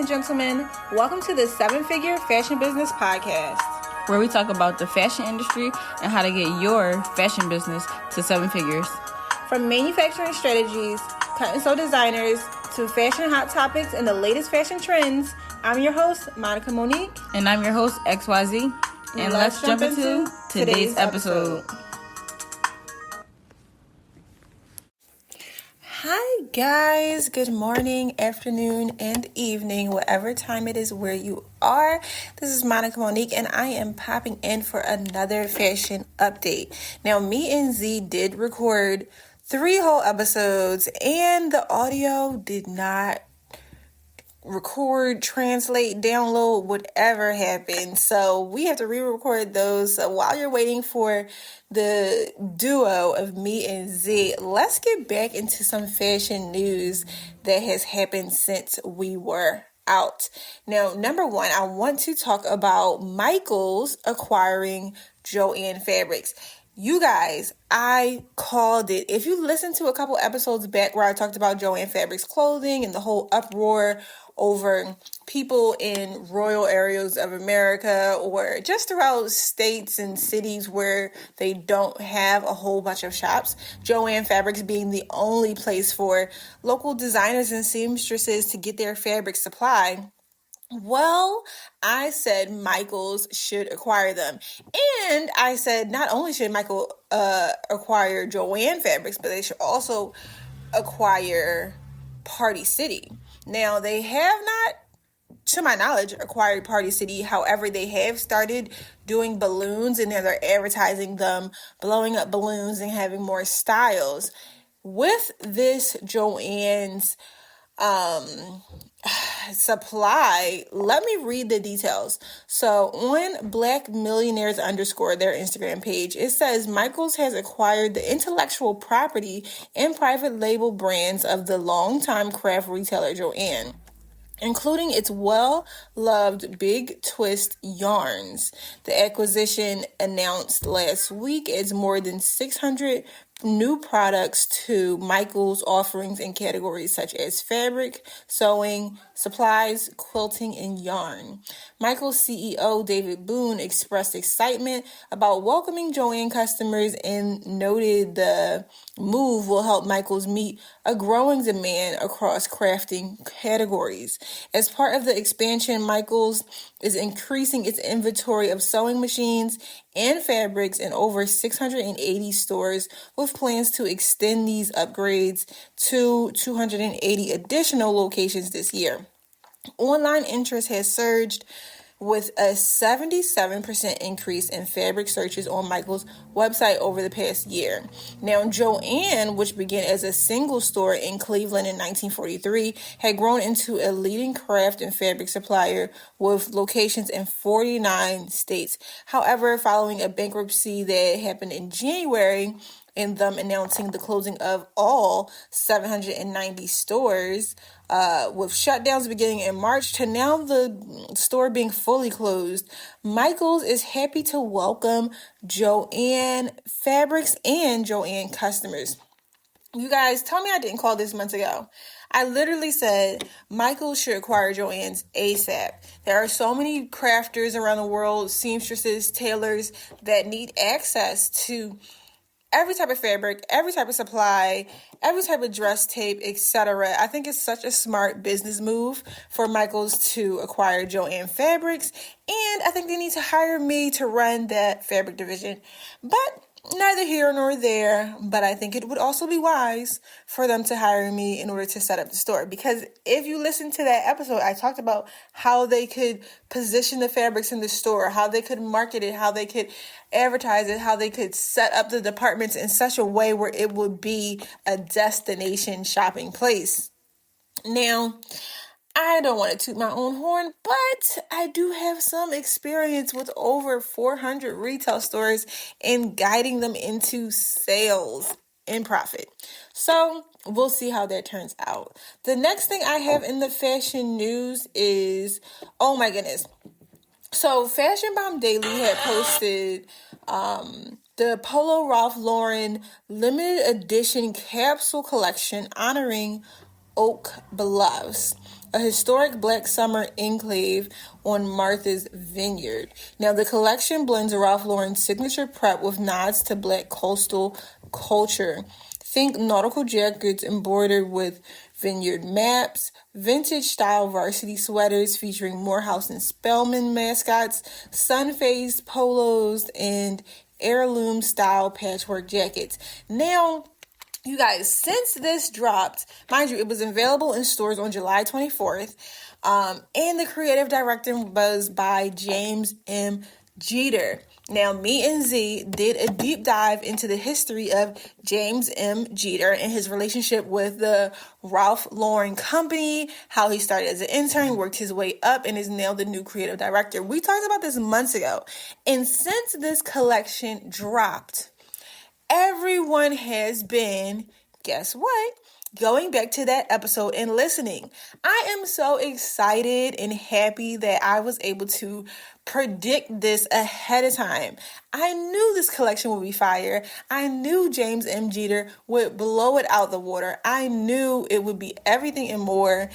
and gentlemen. Welcome to the 7-Figure Fashion Business Podcast, where we talk about the fashion industry and how to get your fashion business to 7 figures. From manufacturing strategies, cut and sew designers, to fashion hot topics and the latest fashion trends, I'm your host, Monica Monique. And I'm your host, XYZ. And let's jump into today's episode. Hi guys, good morning, afternoon, and evening, whatever time it is where you are. This is Monica Monique, and I am popping in for another fashion update. Now, me and Zee did record 3 whole episodes, and the audio did not record, translate, download, whatever happened. So we have to re-record those. So while you're waiting for the duo of me and Zee, let's get back into some fashion news that has happened since we were out. Now, number one, I want to talk about Michaels acquiring Joann Fabrics. You guys, I called it. If you listen to a couple episodes back where I talked about Joann Fabric's clothing and the whole uproar over people in rural areas of America or just throughout states and cities where they don't have a whole bunch of shops, Joann Fabrics being the only place for local designers and seamstresses to get their fabric supply. Well, I said Michaels should acquire them. And I said not only should Michael acquire Joann Fabrics, but they should also acquire Party City. Now, they have not, to my knowledge, acquired Party City. However, they have started doing balloons, and now they're advertising them, blowing up balloons and having more styles. With this Joann's supply, let me read the details. So on Black Millionaires _ their Instagram page, it says Michaels has acquired the intellectual property and private label brands of the longtime craft retailer Joann, including its well-loved Big Twist yarns. The acquisition, announced last week, adds more than 600 new products to Michaels' offerings in categories such as fabric, sewing, supplies, quilting, and yarn. Michaels' CEO David Boone expressed excitement about welcoming Joann customers and noted the move will help Michaels meet a growing demand across crafting categories. As part of the expansion, Michaels is increasing its inventory of sewing machines and fabrics in over 680 stores, with plans to extend these upgrades to 280 additional locations this year. Online interest has surged with a 77% increase in fabric searches on Michaels' website over the past year. Now, Joann, which began as a single store in Cleveland in 1943, had grown into a leading craft and fabric supplier with locations in 49 states. However, following a bankruptcy that happened in January, and them announcing the closing of all 790 stores, with shutdowns beginning in March to now the store being fully closed, Michaels is happy to welcome Joann Fabrics and Joann customers. You guys, tell me I didn't call this months ago. I literally said Michaels should acquire Joann's ASAP. There are so many crafters around the world, seamstresses, tailors, that need access to every type of fabric, every type of supply, every type of dress tape, etc. I think it's such a smart business move for Michaels to acquire Joann Fabrics, and I think they need to hire me to run that fabric division. But neither here nor there, but I think it would also be wise for them to hire me in order to set up the store. Because if you listen to that episode, I talked about how they could position the fabrics in the store, how they could market it, how they could advertise it, how they could set up the departments in such a way where it would be a destination shopping place. Now, I don't want to toot my own horn, but I do have some experience with over 400 retail stores and guiding them into sales and profit. So we'll see how that turns out. The next thing I have in the fashion news is, oh my goodness. So Fashion Bomb Daily had posted the Polo Ralph Lauren limited edition capsule collection honoring Oak Bluffs. a historic Black summer enclave on Martha's Vineyard. Now, the collection blends Ralph Lauren's signature prep with nods to Black coastal culture. Think nautical jackets embroidered with vineyard maps, vintage-style varsity sweaters featuring Morehouse and Spelman mascots, sun-phased polos, and heirloom-style patchwork jackets. Now, you guys, since this dropped, mind you, it was available in stores on July 24th, and the creative director was by James M. Jeter. Now, me and Z did a deep dive into the history of James M. Jeter and his relationship with the Ralph Lauren company, how he started as an intern, worked his way up, and is now the new creative director. We talked about this months ago. And since this collection dropped, everyone has been, guess what? Going back to that episode and listening. I am so excited and happy that I was able to predict this ahead of time. I knew this collection would be fire. I knew James M. Jeter would blow it out the water. I knew it would be everything and more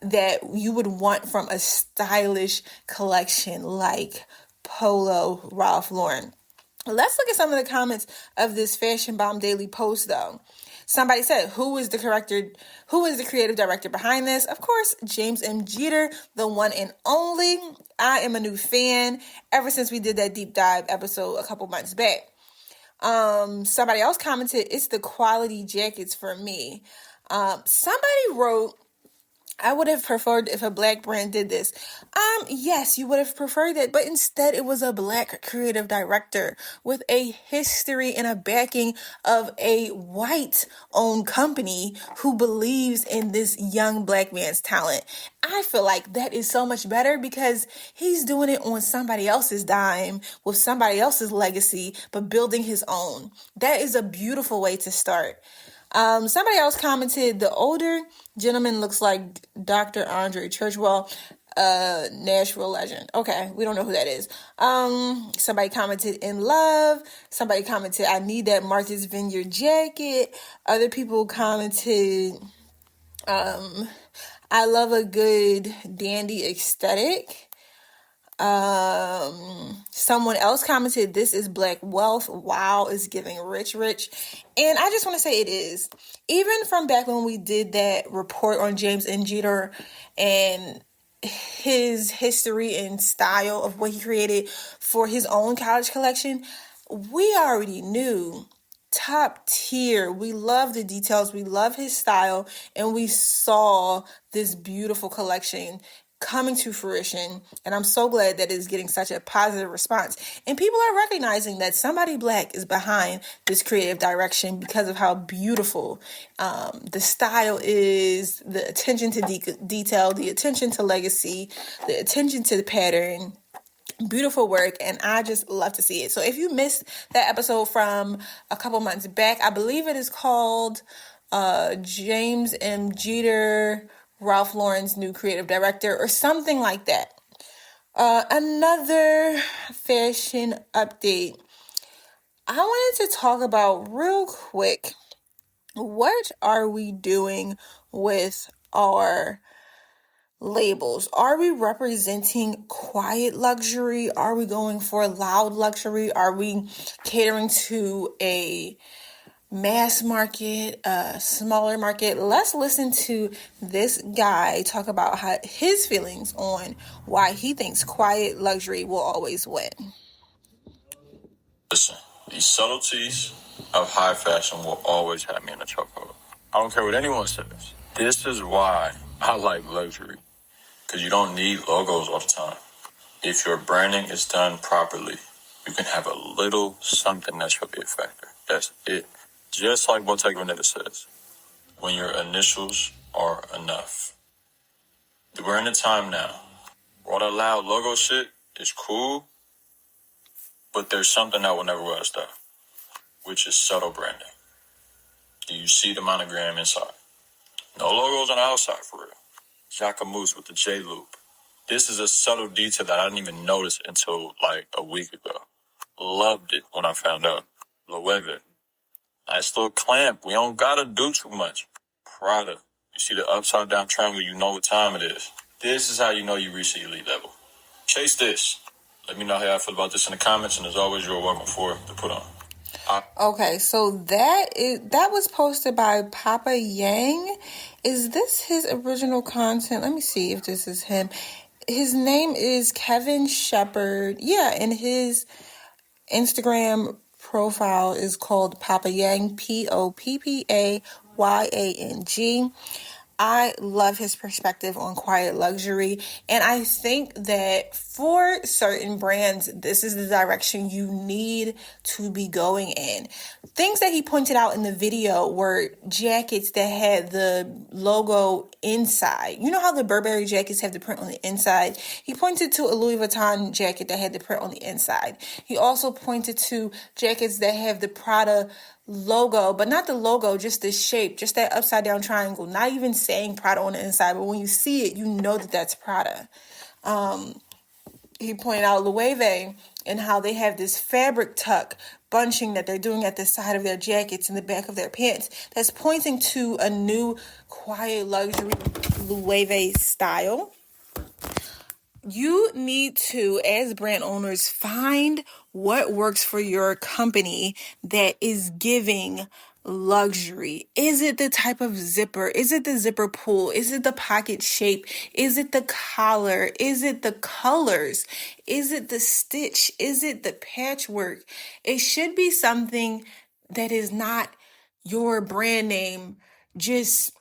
that you would want from a stylish collection like Polo Ralph Lauren. Let's look at some of the comments of this Fashion Bomb Daily post, though. Somebody said, who is the creative director behind this? Of course, James M. Jeter, the one and only. I am a new fan ever since we did that deep dive episode a couple months back. Somebody else commented, it's the quality jackets for me. Somebody wrote, I would have preferred if a Black brand did this. Yes, you would have preferred it, but instead it was a Black creative director with a history and a backing of a white-owned company who believes in this young Black man's talent. I feel like that is so much better because he's doing it on somebody else's dime with somebody else's legacy, but building his own. That is a beautiful way to start. Somebody else commented, the older gentleman looks like Dr. Andre Churchwell, Nashville legend. Okay, we don't know who that is. Somebody commented, in love. Somebody commented, I need that Martha's Vineyard jacket. Other people commented, I love a good dandy aesthetic. Someone else commented, this is Black wealth. Wow, it's giving rich. And I just want to say it is. Even from back when we did that report on James M. Jeter and his history and style of what he created for his own college collection, we already knew top tier. We love the details. We love his style. And we saw this beautiful collection coming to fruition, and I'm so glad that it's getting such a positive response. And people are recognizing that somebody Black is behind this creative direction because of how beautiful the style is, the attention to detail, the attention to legacy, the attention to the pattern. Beautiful work, and I just love to see it. So if you missed that episode from a couple months back, I believe it is called James M. Jeter, Ralph Lauren's new creative director, or something like that. Another fashion update. I wanted to talk about real quick, what are we doing with our labels? Are we representing quiet luxury? Are we going for loud luxury? Are we catering to a mass market, smaller market? Let's listen to this guy talk about his feelings on why he thinks quiet luxury will always win. Listen, these subtleties of high fashion will always have me in a chokehold. I don't care what anyone says. This is why I like luxury, because you don't need logos all the time. If your branding is done properly, you can have a little something that should be a factor. That's it. Just like Bottega Veneta says, when your initials are enough. We're in a time now. All that loud logo shit is cool, but there's something that will never wear us down, which is subtle branding. Do you see the monogram inside? No logos on the outside, for real. Jacquemus with the J loop. This is a subtle detail that I didn't even notice until like a week ago. Loved it when I found out. Loewe. Nice little clamp. We don't gotta do too much. Prada. You see the upside down triangle, you know what time it is. This is how you know you reach the elite level. Chase this. Let me know how I feel about this in the comments, and as always, you're welcome for to put on. Okay, so that was posted by Papa Yang. Is this his original content? Let me see if this is him. His name is Kevin Shepherd. Yeah, and his Instagram profile is called Papa Yang, Poppayang. I love his perspective on quiet luxury, and I think that for certain brands, this is the direction you need to be going in. Things that he pointed out in the video were jackets that had the logo inside. You know how the Burberry jackets have the print on the inside? He pointed to a Louis Vuitton jacket that had the print on the inside. He also pointed to jackets that have the Prada logo, but not the logo, just the shape, just that upside down triangle, not even saying Prada on the inside, but when you see it, you know that that's Prada. He pointed out Loewe and how they have this fabric tuck bunching that they're doing at the side of their jackets and the back of their pants that's pointing to a new quiet luxury Loewe style. You need to, as brand owners, find what works for your company that is giving luxury. Is it the type of zipper? Is it the zipper pull? Is it the pocket shape? Is it the collar? Is it the colors? Is it the stitch? Is it the patchwork? It should be something that is not your brand name just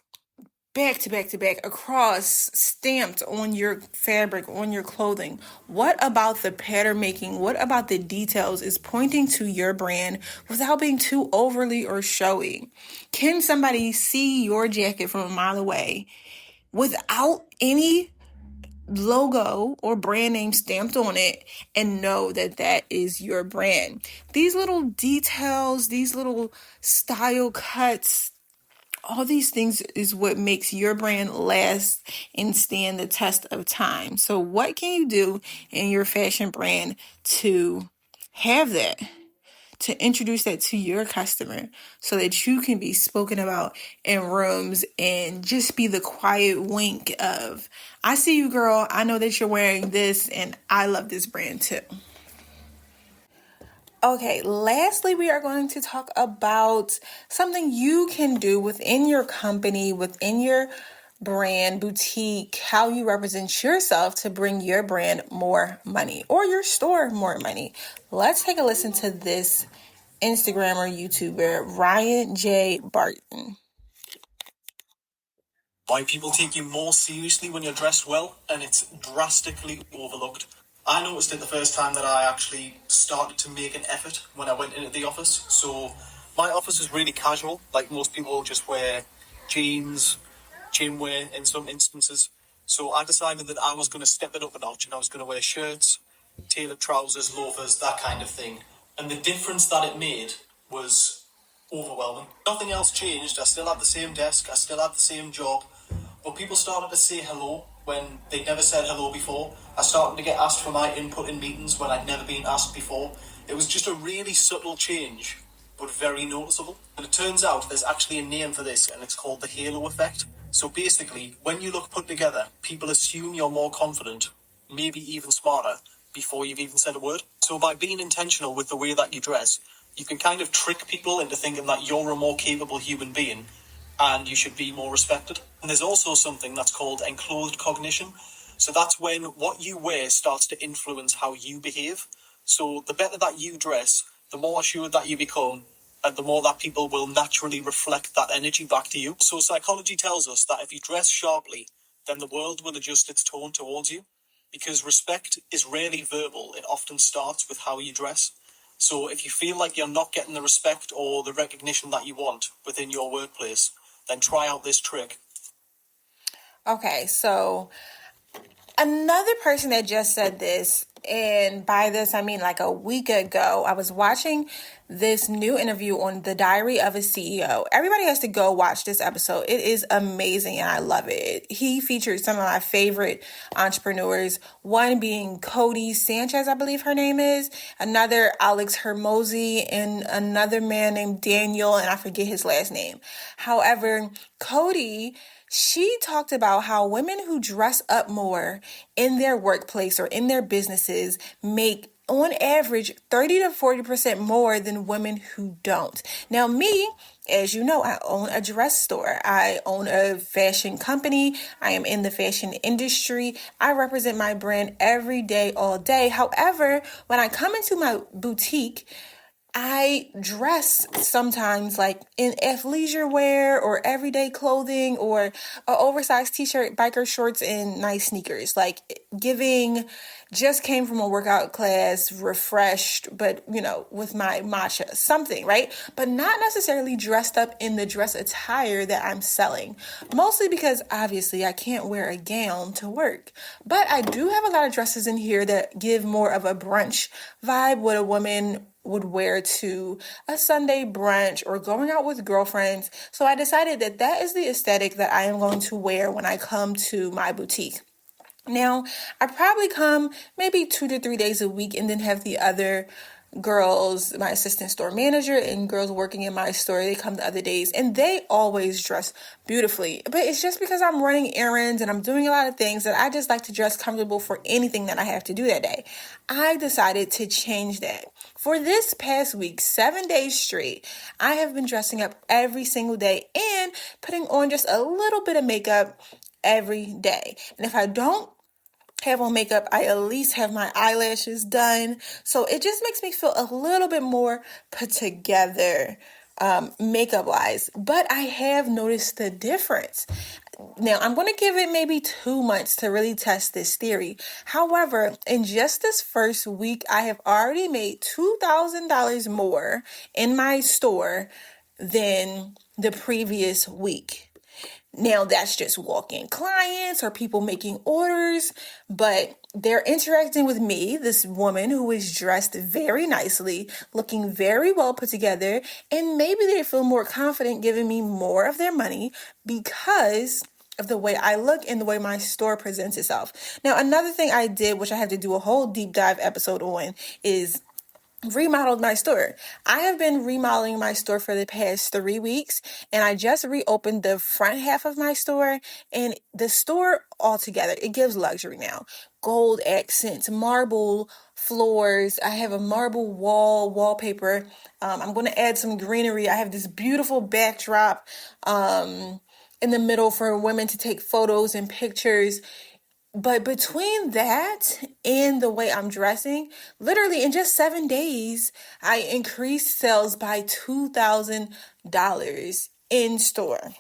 back to back to back across, stamped on your fabric, on your clothing. What about the pattern making? What about the details is pointing to your brand without being too overly or showy? Can somebody see your jacket from a mile away without any logo or brand name stamped on it and know that that is your brand? These little details, these little style cuts, all these things is what makes your brand last and stand the test of time. So what can you do in your fashion brand to have that, to introduce that to your customer so that you can be spoken about in rooms and just be the quiet wink of, I see you, girl. I know that you're wearing this and I love this brand too. Okay, lastly, we are going to talk about something you can do within your company, within your brand, boutique, how you represent yourself to bring your brand more money or your store more money. Let's take a listen to this Instagrammer, YouTuber, Ryan J. Barton. Why people take you more seriously when you're dressed well, and it's drastically overlooked. I noticed it the first time that I actually started to make an effort when I went into the office. So my office is really casual, like most people just wear jeans, gym wear in some instances. So I decided that I was going to step it up a notch and I was going to wear shirts, tailored trousers, loafers, that kind of thing. And the difference that it made was overwhelming. Nothing else changed. I still had the same desk, I still had the same job, but people started to say hello when they'd never said hello before. I started to get asked for my input in meetings when I'd never been asked before. It was just a really subtle change, but very noticeable. And it turns out there's actually a name for this, and it's called the halo effect. So basically, when you look put together, people assume you're more confident, maybe even smarter, before you've even said a word. So by being intentional with the way that you dress, you can kind of trick people into thinking that you're a more capable human being and you should be more respected. And there's also something that's called enclosed cognition. So that's when what you wear starts to influence how you behave. So the better that you dress, the more assured that you become, and the more that people will naturally reflect that energy back to you. So psychology tells us that if you dress sharply, then the world will adjust its tone towards you. Because respect is rarely verbal, it often starts with how you dress. So if you feel like you're not getting the respect or the recognition that you want within your workplace, then try out this trick. Okay, so another person that just said this, and by this I mean like a week ago, I was watching this new interview on The Diary of a CEO. Everybody has to go watch this episode. It is amazing and I love it. He featured some of my favorite entrepreneurs, one being Cody Sanchez, I believe her name is, another Alex Hermosi, and another man named Daniel, and I forget his last name. However, Cody She talked about how women who dress up more in their workplace or in their businesses make on average 30 to 40% more than women who don't. Now, me, as you know, I own a dress store. I own a fashion company. I am in the fashion industry. I represent my brand every day, all day. However, when I come into my boutique, I dress sometimes like in athleisure wear or everyday clothing or an oversized t-shirt, biker shorts, and nice sneakers. Like giving, just came from a workout class, refreshed, but with my matcha, something, right? But not necessarily dressed up in the dress attire that I'm selling. Mostly because obviously I can't wear a gown to work. But I do have a lot of dresses in here that give more of a brunch vibe, what a woman would wear to a Sunday brunch or going out with girlfriends. So I decided that that is the aesthetic that I am going to wear when I come to my boutique. Now, I probably come maybe 2 to 3 days a week and then have the other girls, my assistant store manager and girls working in my store, they come the other days and they always dress beautifully. But it's just because I'm running errands and I'm doing a lot of things that I just like to dress comfortable for anything that I have to do that day. I decided to change that. For this past week, 7 days straight, I have been dressing up every single day and putting on just a little bit of makeup every day. And if I don't have on makeup, I at least have my eyelashes done. So it just makes me feel a little bit more put together makeup wise. But I have noticed the difference. Now, I'm going to give it maybe 2 months to really test this theory. However, in just this first week, I have already made $2,000 more in my store than the previous week. Now, that's just walk-in clients or people making orders, but they're interacting with me, this woman who is dressed very nicely, looking very well put together, and maybe they feel more confident giving me more of their money because of the way I look and the way my store presents itself. Now, another thing I did, which I have to do a whole deep dive episode on, is remodeled my store. I have been remodeling my store for the past 3 weeks, and I just reopened the front half of my store, and the store altogether, it gives luxury now. Gold accents, marble floors. I have a marble wallpaper. I'm going to add some greenery. I have this beautiful backdrop in the middle for women to take photos and pictures. But between that and the way I'm dressing, literally in just 7 days, I increased sales by $2,000 in store.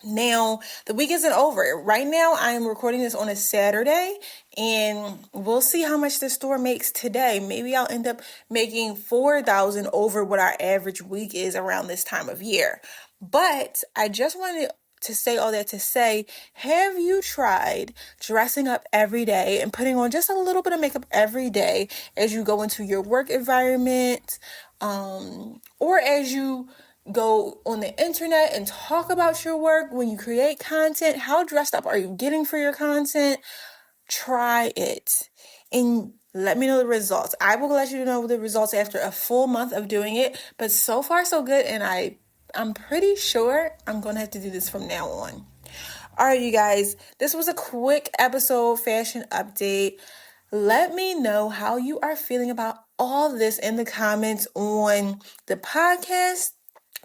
Now, the week isn't over. Right now, I am recording this on a Saturday, and we'll see how much the store makes today. Maybe I'll end up making $4,000 over what our average week is around this time of year. But I just wanted to say all that to say, have you tried dressing up every day and putting on just a little bit of makeup every day as you go into your work environment, or as you go on the internet and talk about your work when you create content? How dressed up are you getting for your content? Try it and let me know the results. I will let you know the results after a full month of doing it, but so far so good, and I'm pretty sure I'm going to have to do this from now on. All right, you guys, this was a quick episode fashion update. Let me know how you are feeling about all this in the comments on the podcast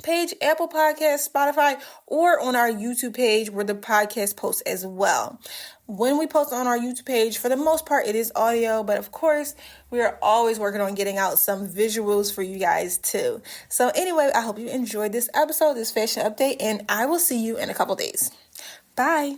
page, Apple Podcasts, Spotify, or on our YouTube page where the podcast posts as well. When we post on our YouTube page, for the most part, it is audio, but of course, we are always working on getting out some visuals for you guys too. So anyway, I hope you enjoyed this episode, this fashion update, and I will see you in a couple days. Bye.